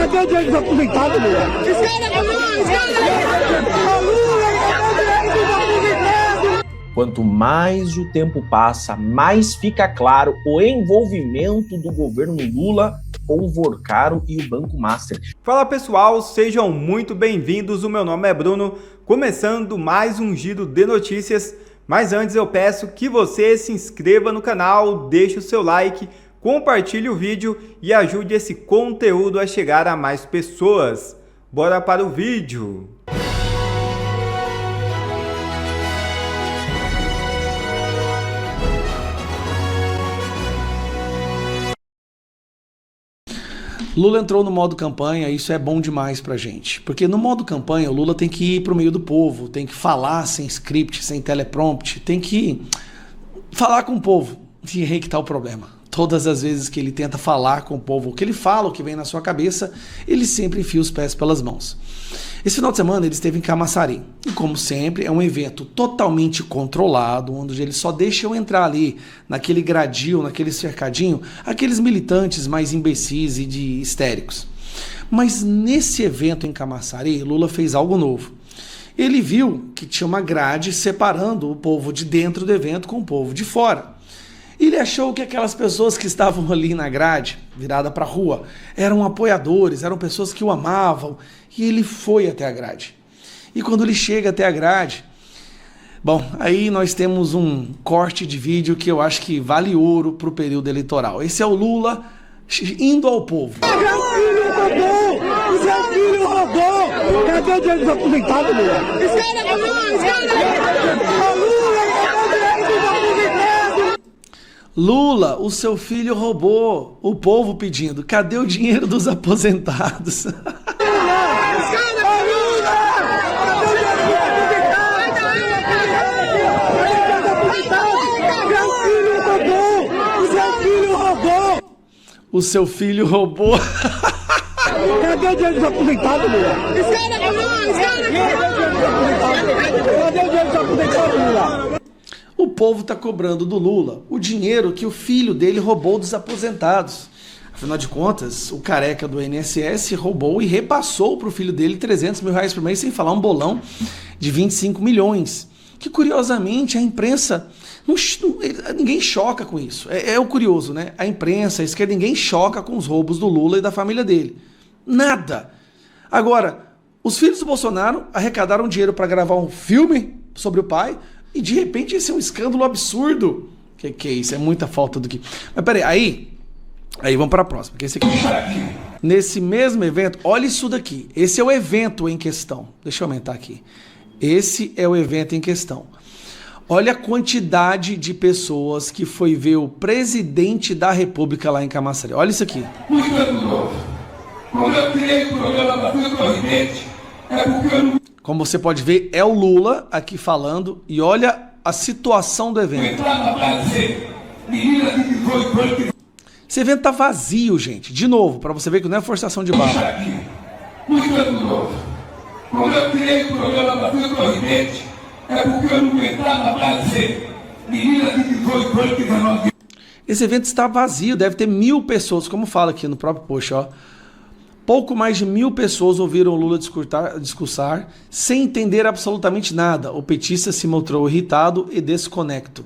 Cadê o dinheiro dos aposentados, Lula? Quanto mais o tempo passa, mais fica claro o envolvimento do governo Lula com o Vorcaro e o Banco Master. Fala pessoal, sejam muito bem-vindos, o meu nome é Bruno, começando mais um giro de notícias, mas antes eu peço que você se inscreva no canal, deixe o seu like, compartilhe o vídeo e ajude esse conteúdo a chegar a mais pessoas. Bora para o vídeo! Lula entrou no modo campanha, isso é bom demais pra gente. Porque no modo campanha, o Lula tem que ir pro meio do povo, tem que falar sem script, sem teleprompt, tem que falar com o povo. E aí que tá o problema. Todas as vezes que ele tenta falar com o povo, o que ele fala, o que vem na sua cabeça, ele sempre enfia os pés pelas mãos. Esse final de semana ele esteve em Camaçari. E como sempre, é um evento totalmente controlado, onde eles só deixam entrar ali, naquele gradil, naquele cercadinho, aqueles militantes mais imbecis e de histéricos. Mas nesse evento em Camaçari, Lula fez algo novo. Ele viu que tinha uma grade separando o povo de dentro do evento com o povo de fora. Ele achou que aquelas pessoas que estavam ali na grade, virada para a rua, eram apoiadores, eram pessoas que o amavam, e ele foi até a grade. E quando ele chega até a grade, bom, aí nós temos um corte de vídeo que eu acho que vale ouro para o período eleitoral. Esse é o Lula indo ao povo. Seu filho roubou! Cadê o dinheiro dos aposentados, Lula? Lula, o seu filho roubou. O povo pedindo, cadê o dinheiro dos aposentados? O seu filho roubou. Cadê o dinheiro dos aposentados, Lula? Cadê o dinheiro dos aposentados, Lula? O povo está cobrando do Lula o dinheiro que o filho dele roubou dos aposentados. Afinal de contas, o careca do INSS roubou e repassou para o filho dele 300 mil reais por mês, sem falar um bolão de 25 milhões. Que, curiosamente, a imprensa... ninguém choca com isso. É o curioso, né? A imprensa, a esquerda, ninguém choca com os roubos do Lula e da família dele. Nada. Agora, os filhos do Bolsonaro arrecadaram dinheiro para gravar um filme sobre o pai e, de repente, esse é um escândalo absurdo. Que é isso? É muita falta do que... Mas peraí, aí vamos para a próxima, que é esse aqui. Nesse mesmo evento, olha isso daqui. Esse é o evento em questão. Deixa eu aumentar aqui. Esse é o evento em questão. Olha a quantidade de pessoas que foi ver o presidente da República lá em Camaçari. Olha isso aqui. Muito novo. Quando eu criei o programa Patrulha Corrente, é porque eu não... Como você pode ver, é o Lula aqui falando e olha a situação do evento. Esse evento tá vazio, gente. De novo, para você ver que não é forçação de barra. Muito novo. Quando eu criei o programa Patrulha Corrente, é porque eu não aguentava mais ser menina de 18 anos, 19 anos. Esse evento está vazio, deve ter 1000 pessoas, como fala aqui no próprio post, ó. Pouco mais de 1000 pessoas ouviram o Lula discursar sem entender absolutamente nada. O petista se mostrou irritado e desconecto.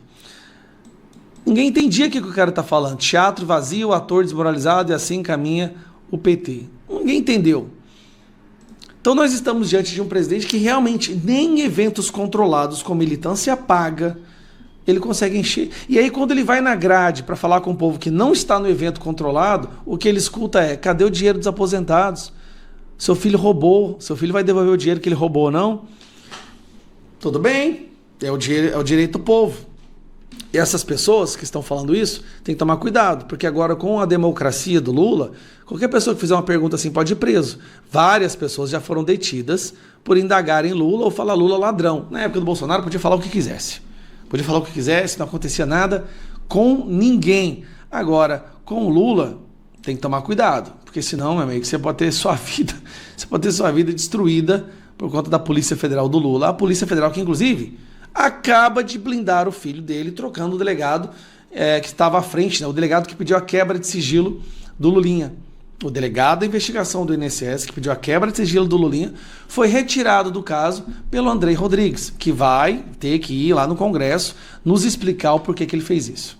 Ninguém entendia o que o cara está falando. Teatro vazio, ator desmoralizado e assim caminha o PT. Ninguém entendeu. Então nós estamos diante de um presidente que realmente nem em eventos controlados com militância paga ele consegue encher. E aí quando ele vai na grade para falar com o povo que não está no evento controlado, o que ele escuta é, cadê o dinheiro dos aposentados? Seu filho roubou, seu filho vai devolver o dinheiro que ele roubou ou não? Tudo bem, é o direito do povo. E essas pessoas que estão falando isso, tem que tomar cuidado, porque agora com a democracia do Lula, qualquer pessoa que fizer uma pergunta assim pode ir preso. Várias pessoas já foram detidas por indagarem Lula ou falar Lula ladrão. Na época do Bolsonaro podia falar o que quisesse. Podia falar o que quisesse, não acontecia nada com ninguém. Agora, com o Lula, tem que tomar cuidado, porque senão, meu amigo, você pode ter sua vida destruída por conta da Polícia Federal do Lula. A Polícia Federal que, inclusive, acaba de blindar o filho dele, trocando o delegado que estava à frente, né, o delegado que pediu a quebra de sigilo do Lulinha. O delegado da investigação do INSS, que pediu a quebra de sigilo do Lulinha, foi retirado do caso pelo Andrei Rodrigues, que vai ter que ir lá no Congresso nos explicar o porquê que ele fez isso.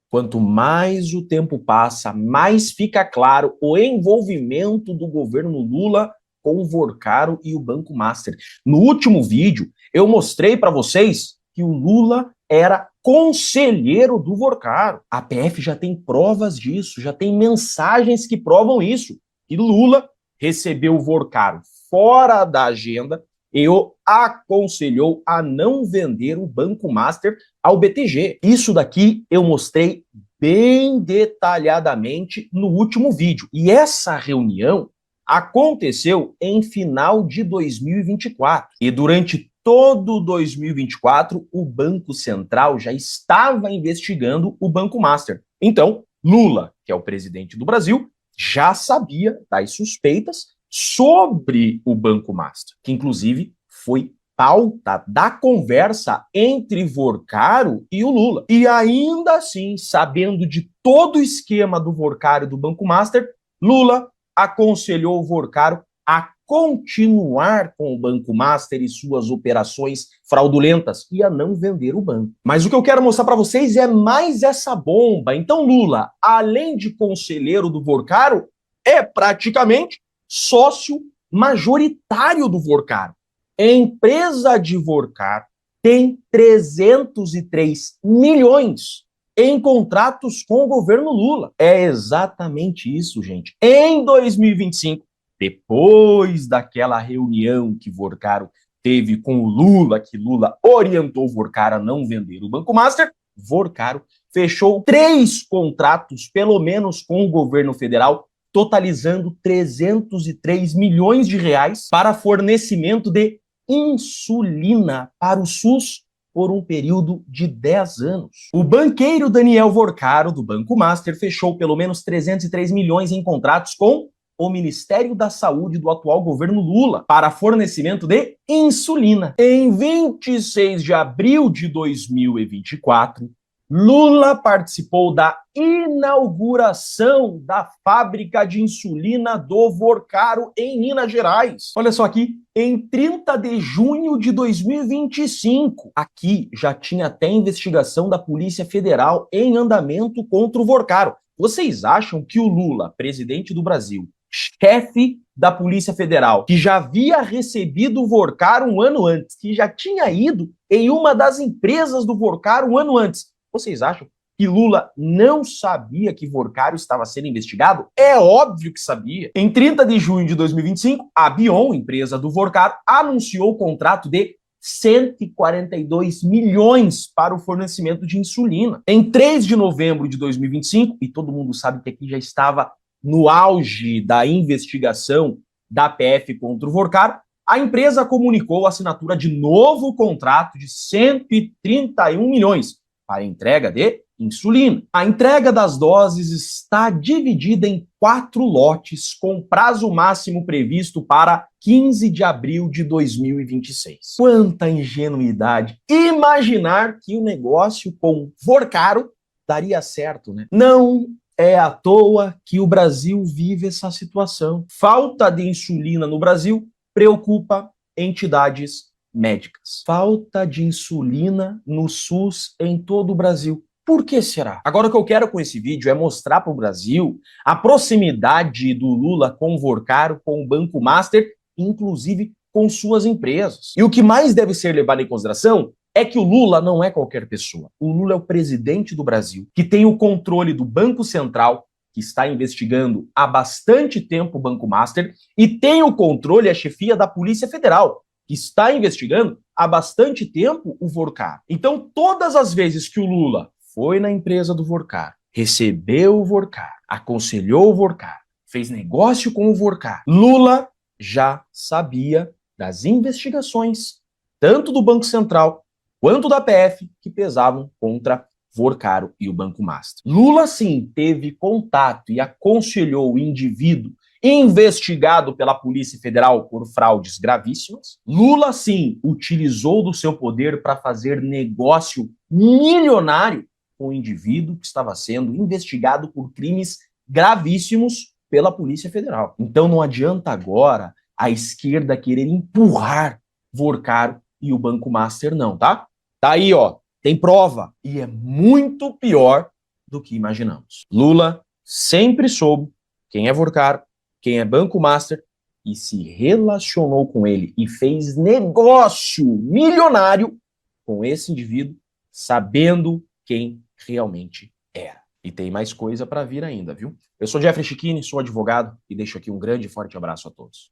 Quanto mais o tempo passa, mais fica claro o envolvimento do governo Lula com o Vorcaro e o Banco Master. No último vídeo, eu mostrei para vocês que o Lula era conselheiro do Vorcaro. A PF já tem provas disso, já tem mensagens que provam isso. Que Lula recebeu o Vorcaro fora da agenda e o aconselhou a não vender o Banco Master ao BTG. Isso daqui eu mostrei bem detalhadamente no último vídeo. E essa reunião aconteceu em final de 2024. E durante todo 2024, o Banco Central já estava investigando o Banco Master. Então, Lula, que é o presidente do Brasil, já sabia das suspeitas sobre o Banco Master, que inclusive foi pauta da conversa entre Vorcaro e o Lula. E ainda assim, sabendo de todo o esquema do Vorcaro e do Banco Master, Lula aconselhou o Vorcaro a continuar com o Banco Master e suas operações fraudulentas e a não vender o banco. Mas o que eu quero mostrar para vocês é mais essa bomba. Então Lula, além de conselheiro do Vorcaro, é praticamente sócio majoritário do Vorcaro. A empresa de Vorcaro tem 303 milhões em contratos com o governo Lula. É exatamente isso, gente. Em 2025, depois daquela reunião que Vorcaro teve com o Lula, que Lula orientou Vorcaro a não vender o Banco Master, Vorcaro fechou 3 contratos, pelo menos com o governo federal, totalizando 303 milhões de reais para fornecimento de insulina para o SUS por um período de 10 anos. O banqueiro Daniel Vorcaro, do Banco Master, fechou pelo menos 303 milhões em contratos com o Ministério da Saúde do atual governo Lula para fornecimento de insulina. Em 26 de abril de 2024, Lula participou da inauguração da fábrica de insulina do Vorcaro em Minas Gerais. Olha só aqui, em 30 de junho de 2025. Aqui já tinha até investigação da Polícia Federal em andamento contra o Vorcaro. Vocês acham que o Lula, presidente do Brasil, chefe da Polícia Federal, que já havia recebido o Vorcaro um ano antes, que já tinha ido em uma das empresas do Vorcaro um ano antes, vocês acham que Lula não sabia que Vorcaro estava sendo investigado? É óbvio que sabia. Em 30 de junho de 2025, a Bion, empresa do Vorcaro, anunciou o contrato de 142 milhões para o fornecimento de insulina. Em 3 de novembro de 2025, e todo mundo sabe que aqui já estava no auge da investigação da PF contra o Vorcaro, a empresa comunicou a assinatura de novo contrato de 131 milhões para entrega de insulina. A entrega das doses está dividida em 4 lotes, com prazo máximo previsto para 15 de abril de 2026. Quanta ingenuidade! Imaginar que o negócio com Vorcaro daria certo, né? Não é à toa que o Brasil vive essa situação. Falta de insulina no Brasil preocupa entidades médicas. Falta de insulina no SUS em todo o Brasil. Por que será? Agora o que eu quero com esse vídeo é mostrar para o Brasil a proximidade do Lula com o Vorcaro, com o Banco Master, inclusive com suas empresas. E o que mais deve ser levado em consideração é que o Lula não é qualquer pessoa. O Lula é o presidente do Brasil, que tem o controle do Banco Central, que está investigando há bastante tempo o Banco Master, e tem o controle e a chefia da Polícia Federal, que está investigando há bastante tempo o Vorcaro. Então, todas as vezes que o Lula foi na empresa do Vorcaro, recebeu o Vorcaro, aconselhou o Vorcaro, fez negócio com o Vorcaro, Lula já sabia das investigações, tanto do Banco Central quanto da PF, que pesavam contra Vorcaro e o Banco Master. Lula, sim, teve contato e aconselhou o indivíduo investigado pela Polícia Federal por fraudes gravíssimas. Lula, sim, utilizou do seu poder para fazer negócio milionário com o indivíduo que estava sendo investigado por crimes gravíssimos pela Polícia Federal. Então não adianta agora a esquerda querer empurrar Vorcaro e o Banco Master, não, tá? Tá aí, ó, tem prova. E é muito pior do que imaginamos. Lula sempre soube quem é Vorcaro, quem é Banco Master, e se relacionou com ele e fez negócio milionário com esse indivíduo, sabendo quem realmente era. E tem mais coisa para vir ainda, viu? Eu sou Jeffrey Chiquini, sou advogado e deixo aqui um grande e forte abraço a todos.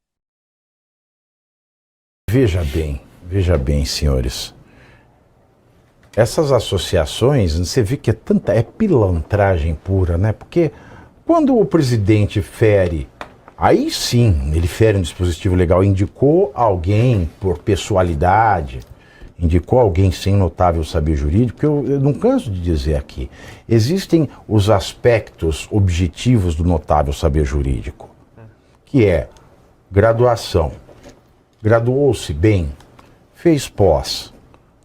Veja bem, senhores. Essas associações, você vê que é pilantragem pura, né? Porque quando o presidente fere, aí sim, ele fere um dispositivo legal, indicou alguém por pessoalidade, indicou alguém sem notável saber jurídico, porque eu não canso de dizer aqui, existem os aspectos objetivos do notável saber jurídico, que é graduação, graduou-se bem, fez pós,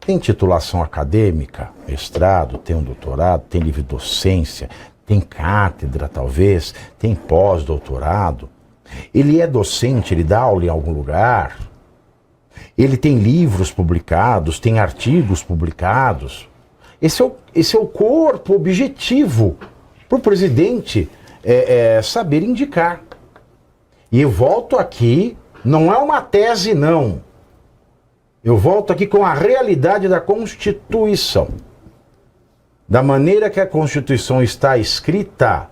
tem titulação acadêmica, mestrado, tem um doutorado, tem livre docência, tem cátedra talvez, tem pós-doutorado, ele é docente, ele dá aula em algum lugar, ele tem livros publicados, tem artigos publicados. Esse é o corpo objetivo para o presidente saber indicar. E eu volto aqui, não é uma tese não, eu volto aqui com a realidade da Constituição. Da maneira que a Constituição está escrita,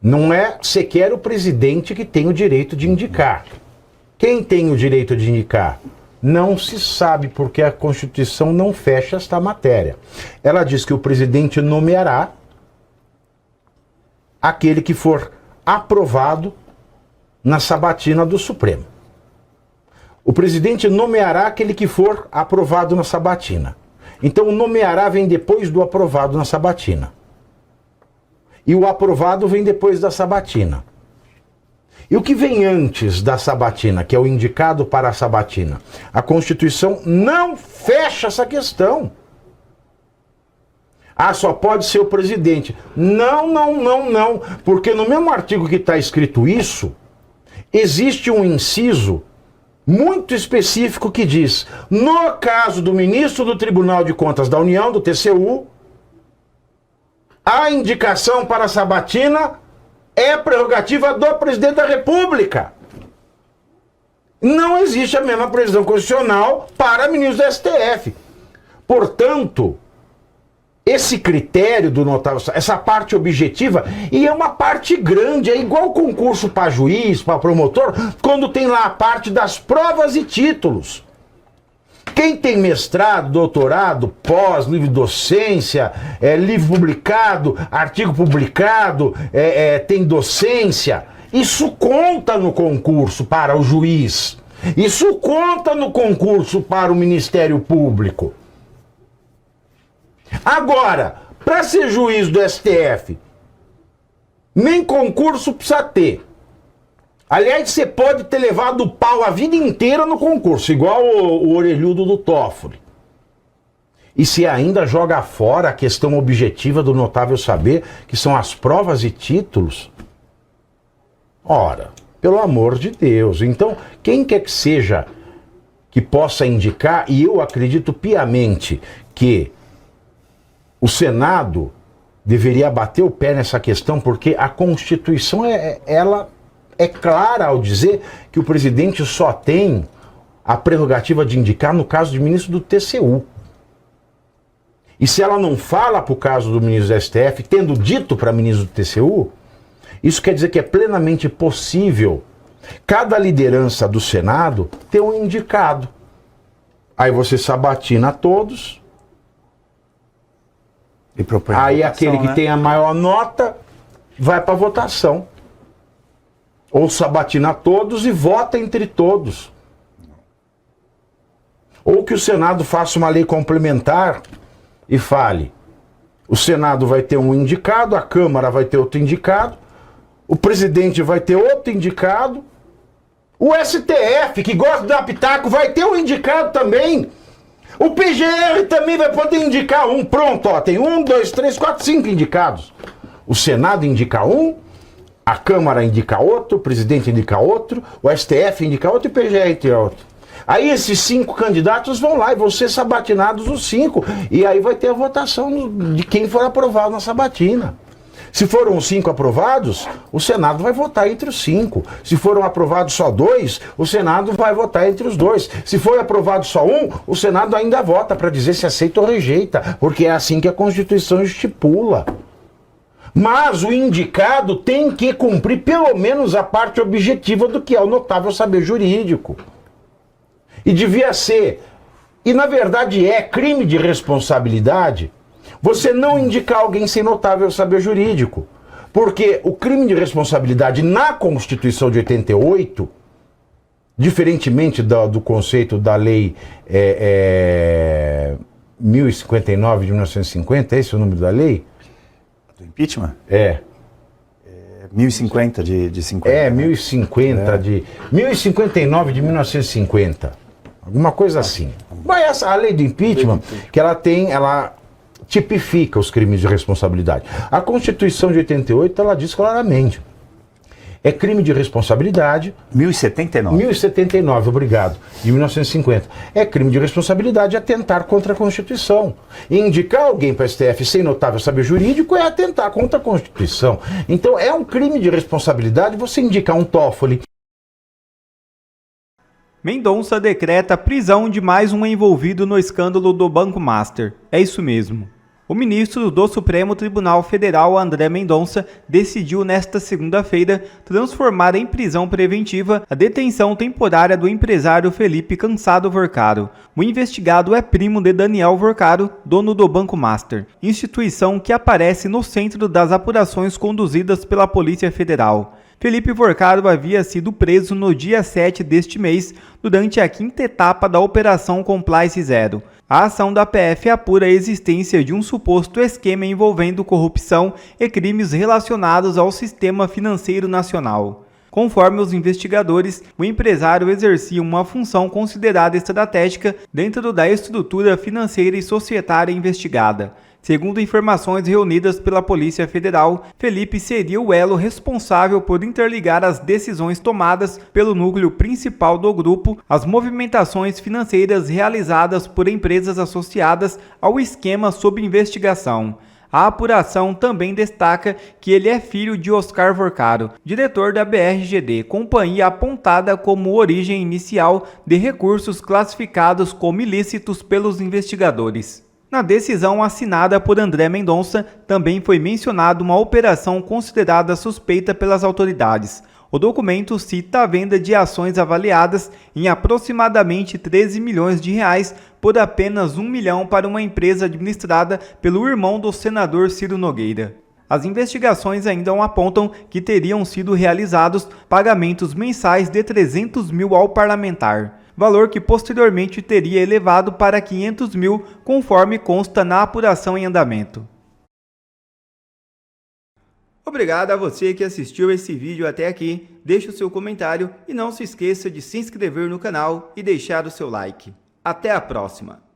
não é sequer o presidente que tem o direito de indicar. Quem tem o direito de indicar? Não se sabe, porque a Constituição não fecha esta matéria. Ela diz que o presidente nomeará aquele que for aprovado na sabatina do Supremo. O presidente nomeará aquele que for aprovado na sabatina. Então o nomeará vem depois do aprovado na sabatina. E o aprovado vem depois da sabatina. E o que vem antes da sabatina, que é o indicado para a sabatina? A Constituição não fecha essa questão. Ah, só pode ser o presidente. Não. Porque no mesmo artigo que está escrito isso, existe um inciso muito específico que diz: no caso do ministro do Tribunal de Contas da União, do TCU, a indicação para a sabatina é prerrogativa do presidente da República. Não existe a mesma previsão constitucional para ministros do STF. Portanto, esse critério do notável, essa parte objetiva, e é uma parte grande, é igual concurso para juiz, para promotor, quando tem lá a parte das provas e títulos. Quem tem mestrado, doutorado, pós, livre docência, livro publicado, artigo publicado, tem docência, isso conta no concurso para o juiz. Isso conta no concurso para o Ministério Público. Agora, para ser juiz do STF, nem concurso precisa ter. Aliás, você pode ter levado pau a vida inteira no concurso, igual o orelhudo do Toffoli. E se ainda joga fora a questão objetiva do notável saber, que são as provas e títulos, ora, pelo amor de Deus. Então, quem quer que seja que possa indicar, e eu acredito piamente que o Senado deveria bater o pé nessa questão, porque a Constituição, ela é clara ao dizer que o presidente só tem a prerrogativa de indicar no caso de ministro do TCU. E se ela não fala para o caso do ministro do STF, tendo dito para ministro do TCU, isso quer dizer que é plenamente possível cada liderança do Senado ter um indicado. Aí você sabatina todos. E propõe aí votação, aquele que né? tem a maior nota vai para votação. Ou sabatina todos e vota entre todos. Ou que o Senado faça uma lei complementar e fale: o Senado vai ter um indicado, a Câmara vai ter outro indicado, o presidente vai ter outro indicado, o STF, que gosta de dar pitaco, vai ter um indicado também. O PGR também vai poder indicar um. Pronto, ó, tem 1, 2, 3, 4, 5 indicados. O Senado indica um, a Câmara indica outro, o presidente indica outro, o STF indica outro e o PGE indica outro. Aí esses 5 candidatos vão lá e vão ser sabatinados os 5. E aí vai ter a votação de quem for aprovado na sabatina. Se foram os 5 aprovados, o Senado vai votar entre os 5. Se foram aprovados só 2, o Senado vai votar entre os 2. Se foi aprovado só um, o Senado ainda vota para dizer se aceita ou rejeita, porque é assim que a Constituição estipula. Mas o indicado tem que cumprir pelo menos a parte objetiva do que é o notável saber jurídico. E devia ser, e na verdade é, crime de responsabilidade você não indicar alguém sem notável saber jurídico. Porque o crime de responsabilidade na Constituição de 88, diferentemente do conceito da lei 1059 de 1950, esse é o número da lei? Do impeachment? É. 1050 de 50. É, 1050 de... 1059 de 1950. Alguma coisa assim. Mas a lei do impeachment, que ela tipifica os crimes de responsabilidade. A Constituição de 88, ela diz claramente. É crime de responsabilidade... 1079. 1079, obrigado. De 1950. É crime de responsabilidade atentar contra a Constituição. E indicar alguém para o STF sem notável saber jurídico é atentar contra a Constituição. Então é um crime de responsabilidade você indicar um Toffoli. Mendonça decreta prisão de mais um envolvido no escândalo do Banco Master. É isso mesmo. O ministro do Supremo Tribunal Federal, André Mendonça, decidiu nesta segunda-feira transformar em prisão preventiva a detenção temporária do empresário Felipe Cansado Vorcaro. O investigado é primo de Daniel Vorcaro, dono do Banco Master, instituição que aparece no centro das apurações conduzidas pela Polícia Federal. Felipe Vorcaro havia sido preso no dia 7 deste mês, durante a 5ª etapa da Operação Compliance Zero. A ação da PF apura a existência de um suposto esquema envolvendo corrupção e crimes relacionados ao sistema financeiro nacional. Conforme os investigadores, o empresário exercia uma função considerada estratégica dentro da estrutura financeira e societária investigada. Segundo informações reunidas pela Polícia Federal, Felipe seria o elo responsável por interligar as decisões tomadas pelo núcleo principal do grupo às movimentações financeiras realizadas por empresas associadas ao esquema sob investigação. A apuração também destaca que ele é filho de Oscar Vorcaro, diretor da BRGD, companhia apontada como origem inicial de recursos classificados como ilícitos pelos investigadores. Na decisão assinada por André Mendonça, também foi mencionada uma operação considerada suspeita pelas autoridades. O documento cita a venda de ações avaliadas em aproximadamente 13 milhões de reais por apenas 1 milhão para uma empresa administrada pelo irmão do senador Ciro Nogueira. As investigações ainda apontam que teriam sido realizados pagamentos mensais de 300 mil ao parlamentar, valor que posteriormente teria elevado para 500 mil, conforme consta na apuração em andamento. Obrigado a você que assistiu esse vídeo até aqui, deixe o seu comentário e não se esqueça de se inscrever no canal e deixar o seu like. Até a próxima!